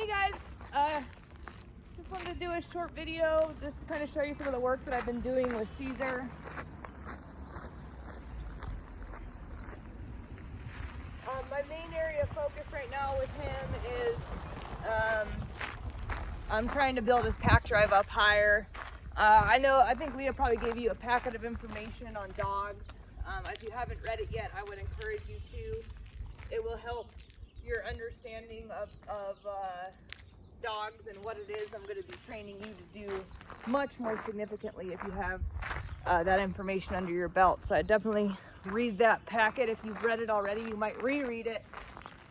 Hey guys, just wanted to do a short video just to kind of show you some of the work that I've been doing with Cesar. My main area of focus right now with him is I'm trying to build his pack drive up higher. I think Leah probably gave you a packet of information on dogs. If you haven't read it yet, I would encourage you to. It will help your understanding of dogs and what it is I'm going to be training you to do much more significantly if you have that information under your belt. So I definitely read that packet. If you've read it already, you might reread it,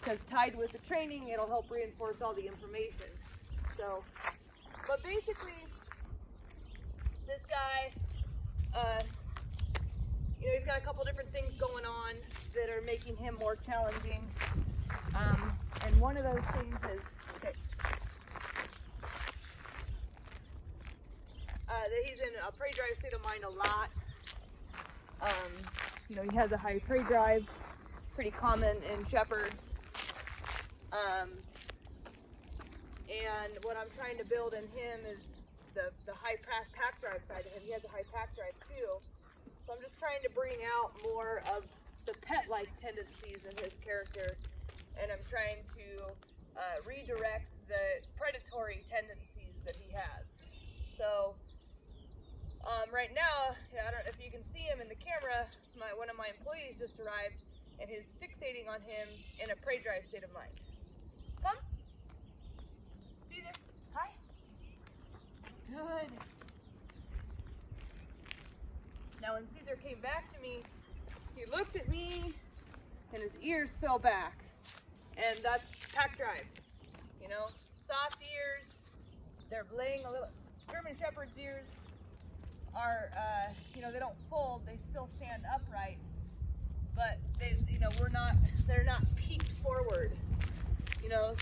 because tied with the training, it'll help reinforce all the information. So, but basically, this guy, he's got a couple different things going on that are making him more challenging. And one of those things is that he's in a prey drive state of mind a lot. He has a high prey drive, pretty common in shepherds. And what I'm trying to build in him is the high pack drive side of him. He has a high pack drive too. So I'm just trying to bring out more of the pet-like tendencies in his character. And I'm trying to redirect the predatory tendencies that he has. So right now, I don't know if you can see him in the camera, one of my employees just arrived and he's fixating on him in a prey drive state of mind. Come. Cesar. Hi. Good. Now when Cesar came back to me, he looked at me and his ears fell back. And that's pack drive, soft ears. They're laying a little. German Shepherd's ears are, they don't fold. They still stand upright, but they're not peaked forward.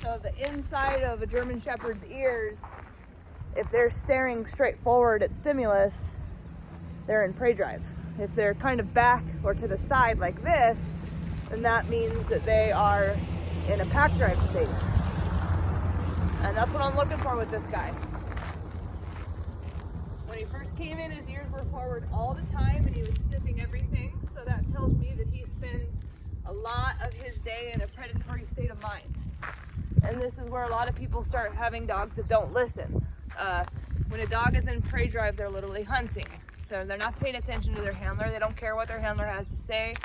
So the inside of a German Shepherd's ears, if they're staring straight forward at stimulus, they're in prey drive. If they're kind of back or to the side like this, then that means that they are in a pack drive state. And that's what I'm looking for with this guy. When he first came in, his ears were forward all the time and he was sniffing everything. So that tells me that he spends a lot of his day in a predatory state of mind. And this is where a lot of people start having dogs that don't listen. When a dog is in prey drive, they're literally hunting. They're not paying attention to their handler. They don't care what their handler has to say.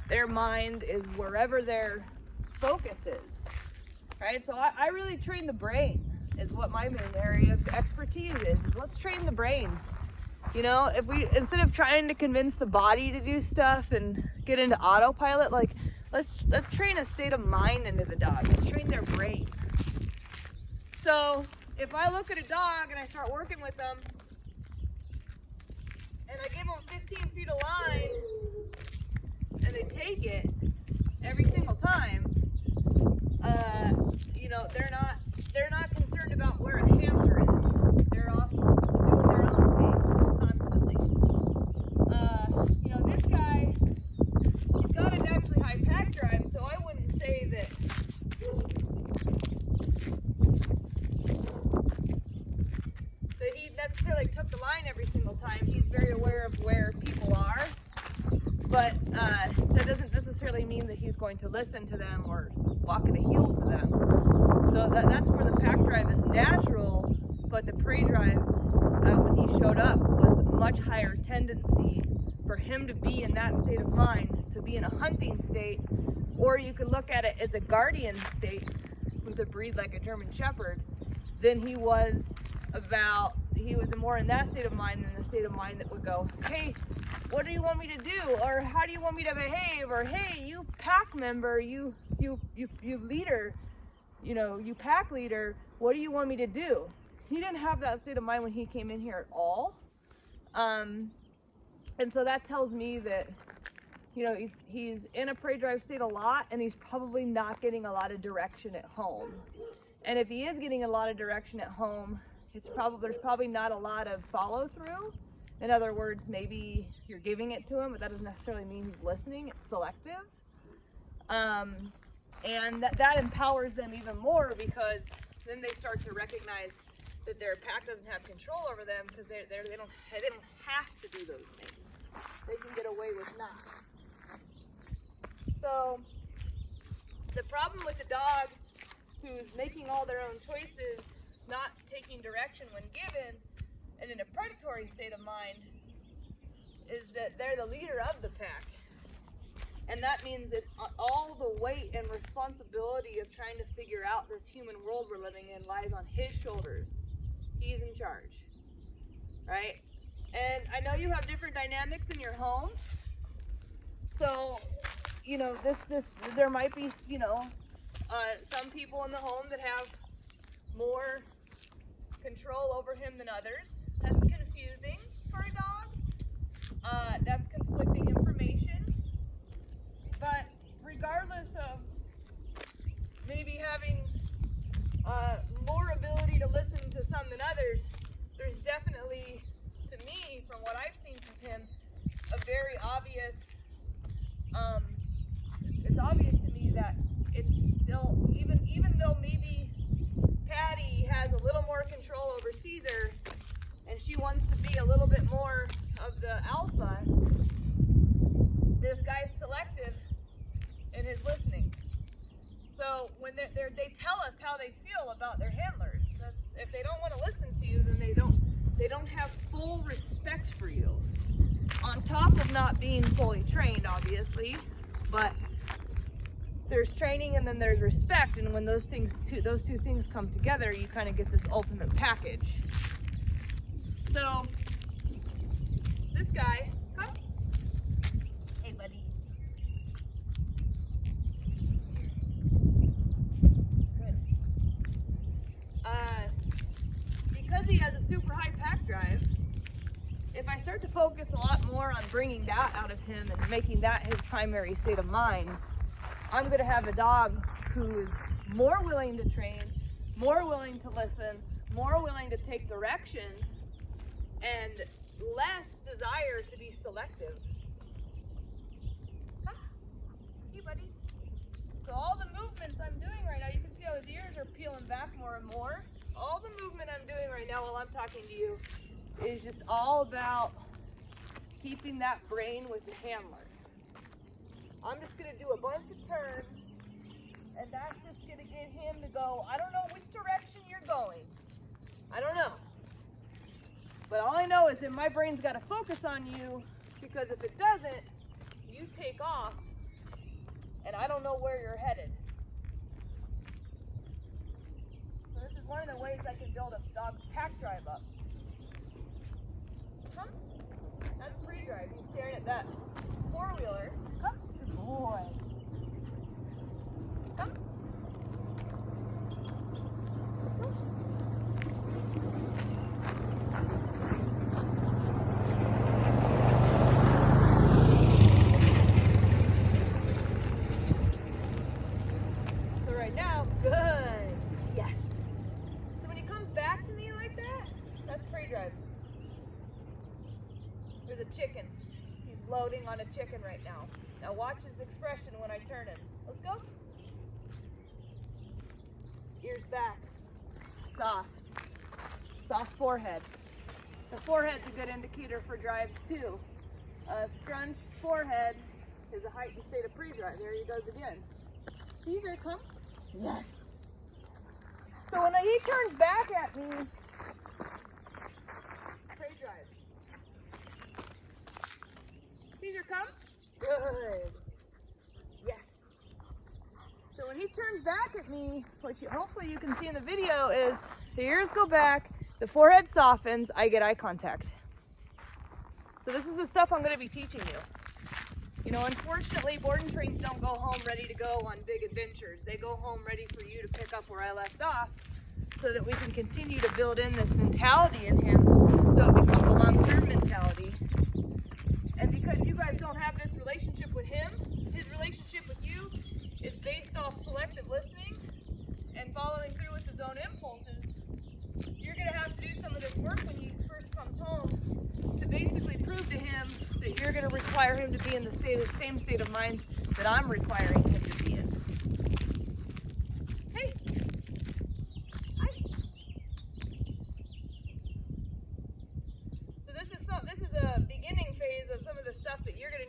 Their mind is wherever their focus is, right? So I really train the brain is what my main area of expertise is let's train the brain. If we, instead of trying to convince the body to do stuff and get into autopilot, let's train a state of mind into the dog. Let's train their brain. So if I look at a dog and I start working with them and I give them 15 feet of line and they take it every single time, they're not concerned about where a handler is. They're off doing their own thing constantly. This guy, he's got a naturally high pack drive, so I wouldn't say that he necessarily took the line every single time. He's very aware of where people are, but that doesn't necessarily mean that he's going to listen to them or walk in a heel for them. So that's where the pack drive is natural, but the prey drive, when he showed up, was much higher tendency for him to be in that state of mind, to be in a hunting state, or you could look at it as a guardian state with a breed like a German Shepherd, than he was more in that state of mind than the state of mind that would go, hey, what do you want me to do? Or how do you want me to behave? Or hey, you pack member, you leader, you pack leader, what do you want me to do? He didn't have that state of mind when he came in here at all. And so that tells me that, he's in a prey drive state a lot and he's probably not getting a lot of direction at home. And if he is getting a lot of direction at home, there's probably not a lot of follow through. In other words, maybe you're giving it to him, but that doesn't necessarily mean he's listening. It's selective. And that empowers them even more, because then they start to recognize that their pack doesn't have control over them because they don't have to do those things. They can get away with not. So the problem with the dog who's making all their own choices, not taking direction when given, and in a predatory state of mind, is that they're the leader of the pack. And that means that all the weight and responsibility of trying to figure out this human world we're living in lies on his shoulders. He's in charge, right? And I know you have different dynamics in your home. So, you know, there might be, you know, some people in the home that have more control over him than others. That's confusing for a dog. That's conflicting information. But regardless of maybe having more ability to listen to some than others, there's definitely, to me, from what I've seen from him, a very obvious, it's obvious to me that it's still, even though maybe Patty has a little more control over Cesar, and she wants to be a little bit more of the alpha, this guy's selective in his listening. So when they tell us how they feel about their handlers. If they don't want to listen to you, then they don't have full respect for you. On top of not being fully trained, obviously, but there's training and then there's respect, and when those two things come together, you kind of get this ultimate package. So this guy, come. Hey, buddy. Good. Because he has a super high pack drive, if I start to focus a lot more on bringing that out of him and making that his primary state of mind, I'm going to have a dog who is more willing to train, more willing to listen, more willing to take direction, and less desire to be selective. Come. Hey, buddy. So all the movements I'm doing right now, you can see how his ears are peeling back more and more. All the movement I'm doing right now while I'm talking to you is just all about keeping that brain with the handler. I'm just going to do a bunch of turns, and that's just going to get him to go, I don't know which direction you're going. I don't know. But all I know is that my brain's got to focus on you, because if it doesn't, you take off, and I don't know where you're headed. So this is one of the ways I can build a dog's pack drive up. Come. That's pre-drive. He's staring at that four-wheeler. Come. Good boy. Come. Come. So right now, good. Yes. So when he comes back to me like that, that's pre-drive. There's a chicken. He's loading on a chicken right now. Now watch his expression when I turn him. Let's go. Ears back. Soft. Soft forehead. The forehead's a good indicator for drives too. A scrunched forehead is a heightened state of pre-drive. There he goes again. Cesar, come. Yes. So when he turns back at me, pre-drive. Cesar, come. Good. Yes. So when he turns back at me, what hopefully you can see in the video is the ears go back, the forehead softens, I get eye contact. So this is the stuff I'm going to be teaching you. You know, unfortunately, board and trains don't go home ready to go on big adventures. They go home ready for you to pick up where I left off, so that we can continue to build in this mentality in him, so it becomes a long-term mentality. And because you guys don't have this relationship with him, his relationship with you is based off selective listening and following through with his own impulses, you're going to have to do some of this work when he first comes home to basically prove to him that you're going to require him to be in the same state of mind that I'm requiring him to be in. Hey. Hi,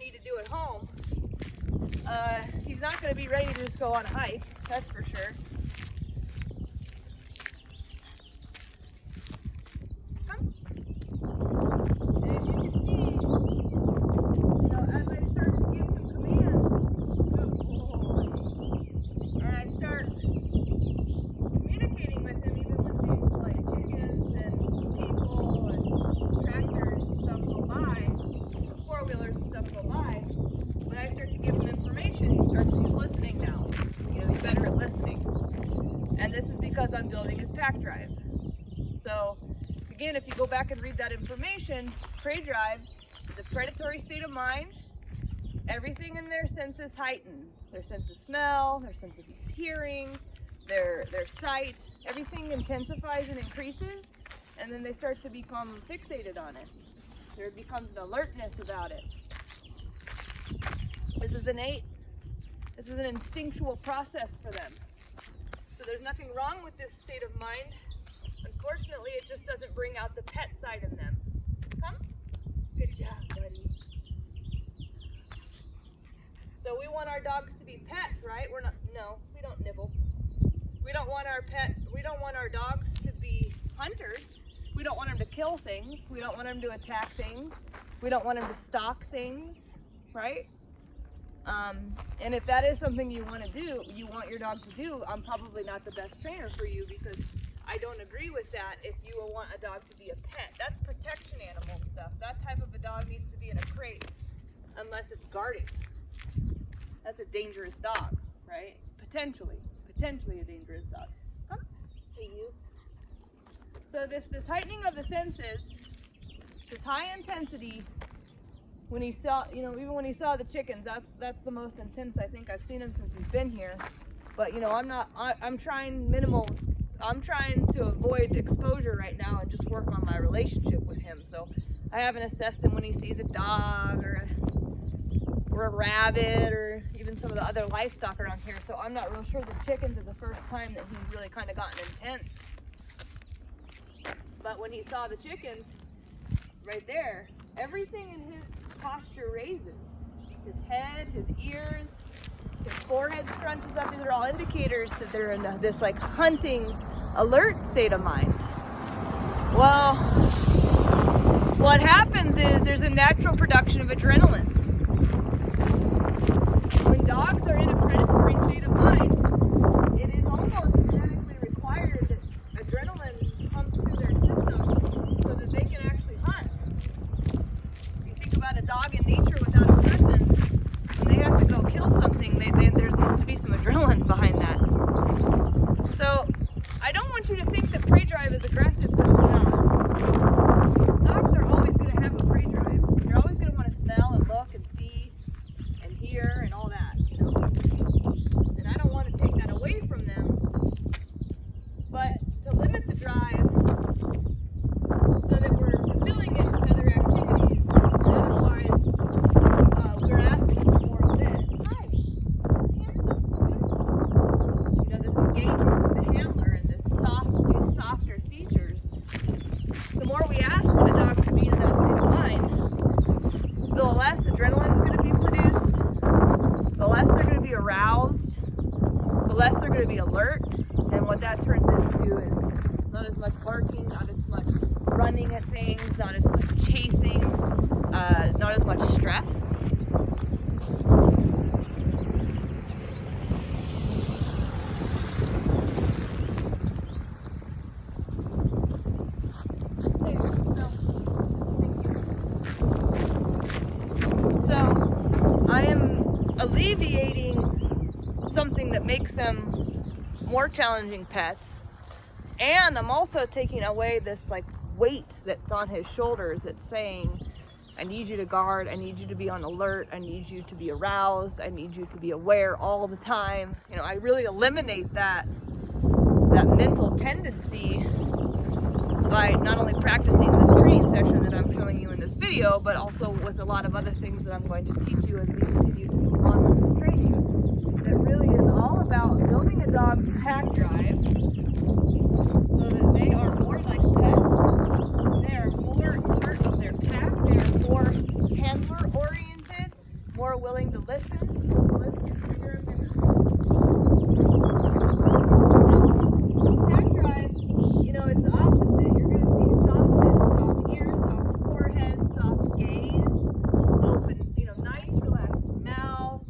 need to do at home, he's not going to be ready to just go on a hike, that's for sure. Come. And as you can see, as I start to give him commands, good boy, and I start communicating with him even when things like chickens and people and tractors and stuff go by, four-wheelers and stuff go by, when I start to give him information, he's listening now. He's better at listening. And this is because I'm building his pack drive. So, again, if you go back and read that information, prey drive is a predatory state of mind. Everything in their senses heighten. Their sense of smell, their sense of hearing, their sight, everything intensifies and increases, and then they start to become fixated on it. There becomes an alertness about it. This is innate. This is an instinctual process for them. So there's nothing wrong with this state of mind. Unfortunately, it just doesn't bring out the pet side in them. Come. Good job, buddy. So we want our dogs to be pets, right? No, we don't nibble. We don't want our dogs to be hunters. We don't want them to kill things. We don't want them to attack things. We don't want them to stalk things, right? And if that is something you want to do, you want your dog to do, I'm probably not the best trainer for you, because I don't agree with that if you want a dog to be a pet. That's protection animal stuff. That type of a dog needs to be in a crate unless it's guarded. That's a dangerous dog, right? Potentially a dangerous dog. Come, hey you. So this heightening of the senses, this high intensity, when he saw, even when he saw the chickens, that's the most intense I think I've seen him since he's been here. But I'm trying to avoid exposure right now and just work on my relationship with him. So I haven't assessed him when he sees a dog or a rabbit or even some of the other livestock around here. So I'm not real sure the chickens are the first time that he's really kind of gotten intense. But when he saw the chickens right there, everything in his posture raises. His head, his ears, his forehead scrunches up. These are all indicators that they're in this like hunting alert state of mind. Well, what happens is there's a natural production of adrenaline. When dogs are in a predatory state of mind, it is almost genetically required that adrenaline pumps through their system so that they can actually hunt. If you think about a dog in nature without a person, when they have to go kill something, there needs to be some adrenaline behind that. So I don't want you to think that prey drive is aggressive, because it's not. Dogs are always going to have a prey drive. They're always going to want to smell and look and see and hear and all that, And I don't want to take that away from them, but to limit the drive so that we're fulfilling it with other activities, and otherwise we're asking for more of this. Hi, handsome, this engagement with the handler and these softer features. The more we ask for the dog to be in that state of mind, the less adrenaline is going to be produced, the less they're going to be aroused, the less they're going to be alert, and what that turns into is not as much barking, not as much running at things, not as much chasing, not as much stress. So I am alleviating something that makes them more challenging pets, and I'm also taking away this like weight that's on his shoulders that's saying, I need you to guard, I need you to be on alert, I need you to be aroused, I need you to be aware all the time. I really eliminate that mental tendency by not only practicing this training session that I'm showing you in this video, but also with a lot of other things that I'm going to teach you as we continue to move on with this training. That really is all about building a dog's pack drive so that they are more like pets. They are more part of their pack. They are more handler oriented. more willing to listen bigger and bigger. So, pack drive, you know, it's the opposite. You're going to see softness, soft ears, soft forehead, soft gaze, open, you know, nice relaxed mouth,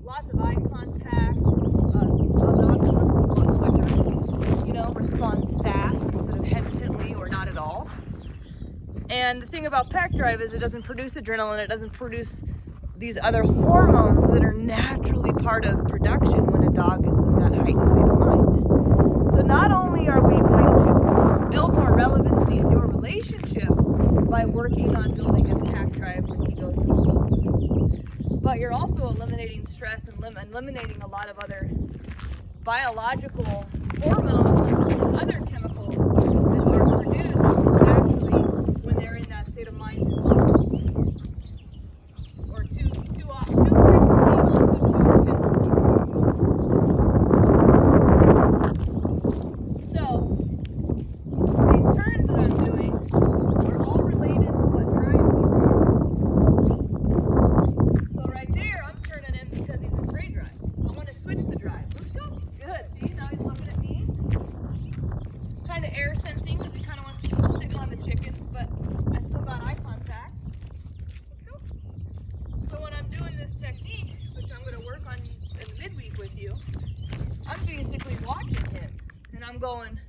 lots of eye contact, a dog that listens a lot quicker, you know, responds fast instead of hesitantly or not at all. And the thing about pack drive is it doesn't produce adrenaline, it doesn't produce these other hormones that are naturally part of production when a dog is in that heightened state of mind. So not only are we going to build more relevancy in your relationship by working on building his pack drive when he goes home, but you're also eliminating stress and eliminating a lot of other biological hormones and other chemicals that are produced naturally when they're in that state of mind or too frequently and also too intensely. So these turns that I'm doing are all related to what drive he's in. So right there I'm turning him because he's in prey drive. I want to switch the drive. Let's go. Good. See, now he's looking at me. Kind of air sensing because he kind of wants to stick on the chickens, but I still got eye contact. Let's go. So when I'm doing this technique, which I'm going to work on in midweek with you, I'm basically watching him and I'm going,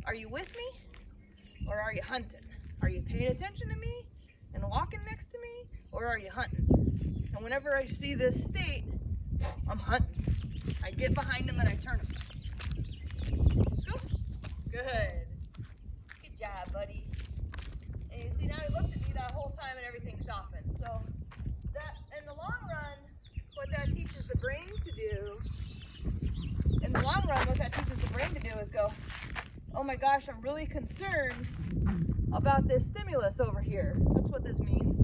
are you with me or are you hunting? Are you paying attention to me and walking next to me or are you hunting? And whenever I see this state, I'm hunting. I get behind him and I turn him. Let's go. Good. Good job, buddy. And you see now he looked at me that whole time and everything softened. So that in the long run, what that teaches the brain to do, is go, oh my gosh, I'm really concerned about this stimulus over here. That's what this means.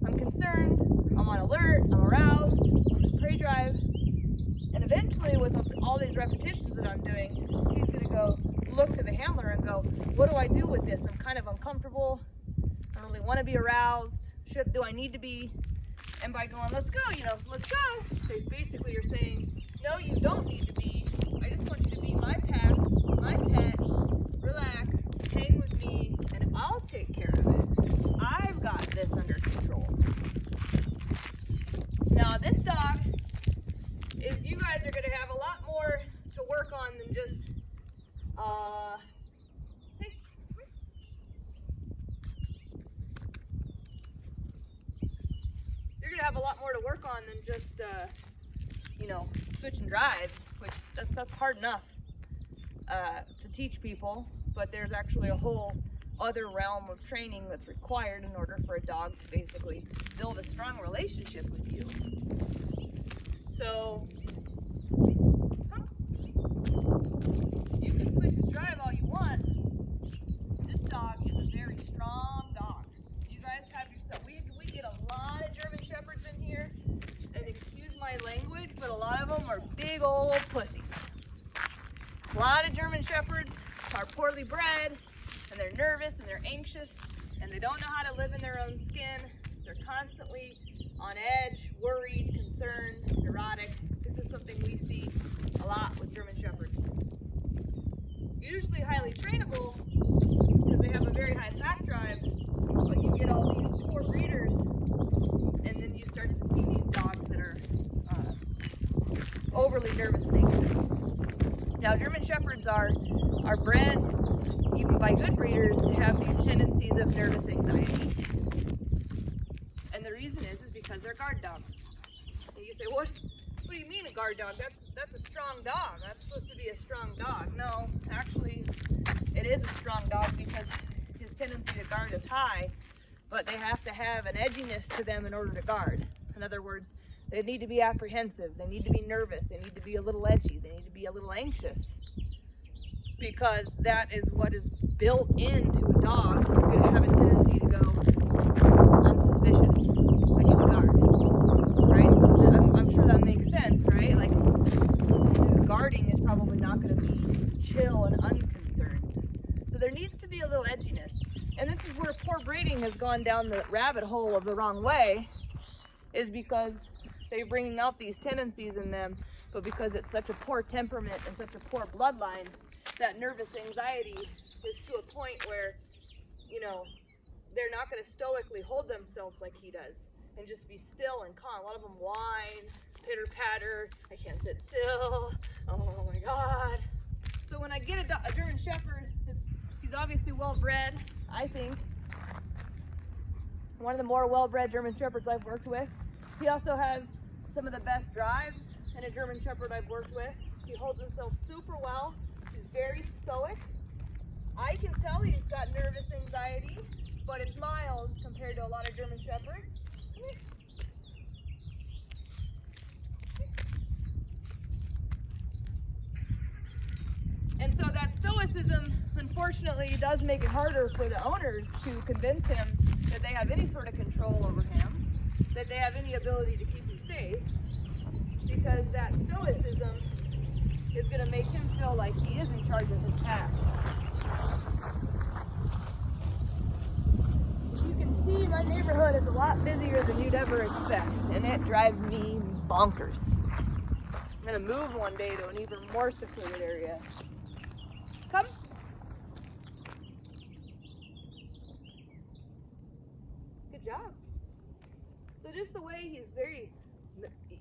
I'm concerned, I'm on alert, I'm aroused, I'm in prey drive. And eventually with all these repetitions that I'm doing, he's gonna go look to the handler and go, what do I do with this? I'm kind of uncomfortable. I don't really want to be aroused. Do I need to be? And by going, let's go, let's go. So basically you're saying, no, you don't need to be. I just want you to be my pack, my pet, relax, hang with me, and I'll take care of it. I've got this under control. Now this dog you guys are going to have a lot more to work on than just, hey, you're going to have a lot more to work on than just, switching drives, which that's hard enough to teach people, but there's actually a whole other realm of training that's required in order for a dog to basically build a strong relationship with you. So, you can switch his drive all you want. This dog is a very strong dog. You guys have yourself, we get a lot of German Shepherds in here, and excuse my language, but a lot of them are big old pussies. A lot of German Shepherds are poorly bred, and they're nervous, and they're anxious, and they don't know how to live in their own skin. They're constantly on edge, worried, concerned, neurotic. This is something we see a lot with German Shepherds. Usually highly trainable because they have a very high pack drive, but you get all these poor breeders, and then you start to see these dogs that are overly nervous and anxious. Now, German Shepherds are bred, even by good breeders, to have these tendencies of nervous anxiety. And the reason is because they're guard dogs. And you say, what do you mean a guard dog? That's a strong dog. That's supposed to be a strong dog. No, actually, it is a strong dog because his tendency to guard is high, but they have to have an edginess to them in order to guard. In other words, they need to be apprehensive. They need to be nervous. They need to be a little edgy. They need to be a little anxious, because that is what is built into a dog who's going to have a tendency to go, I'm suspicious, I need to guard, right? So I'm sure that makes sense, right? Like, guarding is probably not going to be chill and unconcerned. So there needs to be a little edginess. And this is where poor breeding has gone down the rabbit hole of the wrong way, is because they're bringing out these tendencies in them, but because it's such a poor temperament and such a poor bloodline, that nervous anxiety is to a point where, you know, they're not going to stoically hold themselves like he does and just be still and calm. A lot of them whine, pitter patter, I can't sit still, oh my God. So when I get a German Shepherd, he's obviously well bred, I think. One of the more well-bred German Shepherds I've worked with. He also has some of the best drives in a German Shepherd I've worked with. He holds himself super well. He's very stoic. I can tell he's got nervous anxiety, but it's mild compared to a lot of German Shepherds. Come here. And so that stoicism, unfortunately, does make it harder for the owners to convince him that they have any sort of control over him, that they have any ability to keep him safe, because that stoicism is going to make him feel like he is in charge of his pack. As you can see, my neighborhood is a lot busier than you'd ever expect, and it drives me bonkers. I'm going to move one day to an even more secluded area. Come. Good job. So just the way he's very,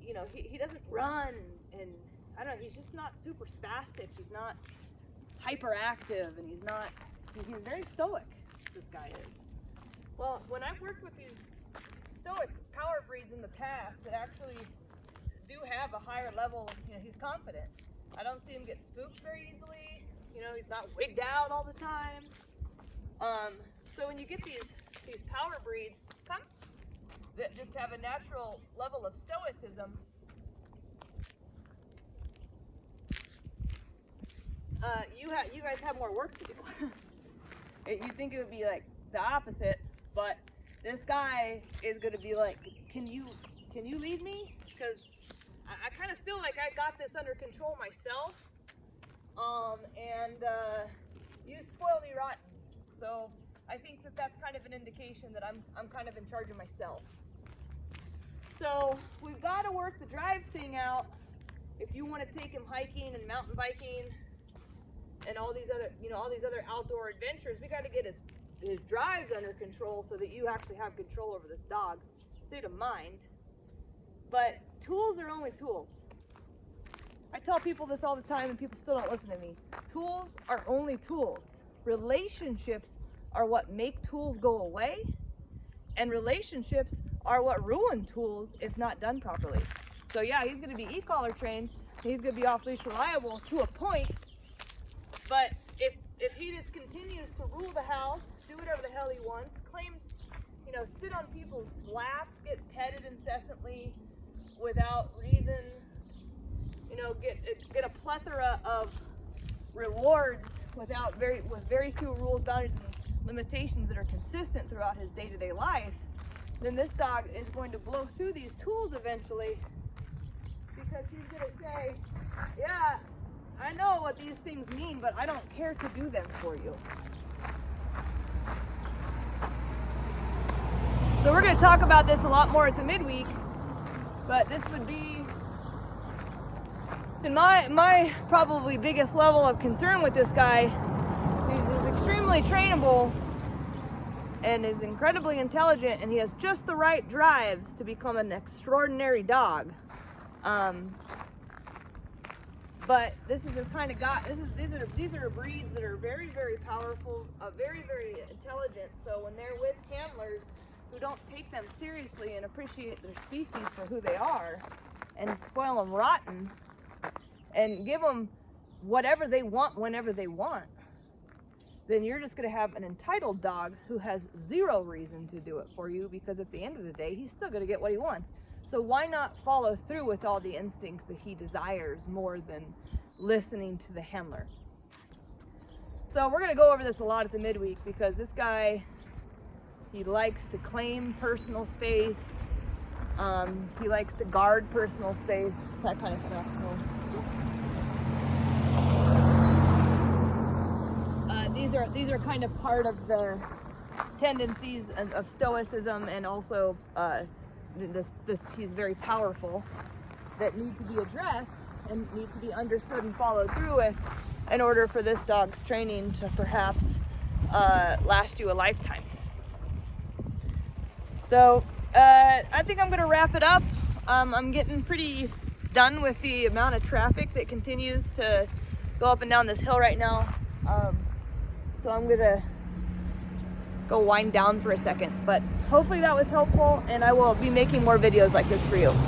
you know, he doesn't run, and I don't know, he's just not super spastic. He's not hyperactive, and he's very stoic, this guy is. Well, when I've worked with these stoic power breeds in the past that actually do have a higher level, you know, he's confident. I don't see him get spooked very easily. You know, he's not wigged out all the time. So when you get these power breeds, that just have a natural level of stoicism, you guys have more work to do. You'd think it would be like the opposite, but this guy is going to be like, can you lead me? Because I kind of feel like I got this under control myself. You spoil me rotten. So I think that that's kind of an indication that I'm kind of in charge of myself. So we've got to work the drive thing out. If you want to take him hiking and mountain biking and all these other outdoor adventures, we got to get his drives under control so that you actually have control over this dog's state of mind. But tools are only tools. I tell people this all the time and people still don't listen to me. Tools are only tools. Relationships are what make tools go away, and relationships are what ruin tools if not done properly. So yeah, he's going to be e-collar trained, he's going to be off-leash reliable to a point, but if he just continues to rule the house, do whatever the hell he wants, claims, you know, sit on people's laps, get petted incessantly without reason, you know, get a plethora of rewards with very few rules, boundaries, and limitations that are consistent throughout his day-to-day life, then this dog is going to blow through these tools eventually, because he's going to say, yeah, I know what these things mean, but I don't care to do them for you. So we're going to talk about this a lot more at the midweek, but this would be in my probably biggest level of concern with this guy. He's extremely trainable and is incredibly intelligent, and he has just the right drives to become an extraordinary dog. But this is the kind of guy. These are breeds that are very, very powerful, very, very intelligent. So when they're with handlers who don't take them seriously and appreciate their species for who they are, and spoil them rotten, and give them whatever they want whenever they want, then you're just going to have an entitled dog who has zero reason to do it for you, because at the end of the day, he's still going to get what he wants. So why not follow through with all the instincts that he desires more than listening to the handler? So we're going to go over this a lot at the midweek, because this guy, he likes to claim personal space. He likes to guard personal space, that kind of stuff. These are kind of part of the tendencies of stoicism, and also he's very powerful, that need to be addressed and need to be understood and followed through with in order for this dog's training to perhaps last you a lifetime. So I think I'm gonna wrap it up. I'm getting pretty done with the amount of traffic that continues to go up and down this hill right now. So I'm gonna go wind down for a second, but hopefully that was helpful, and I will be making more videos like this for you.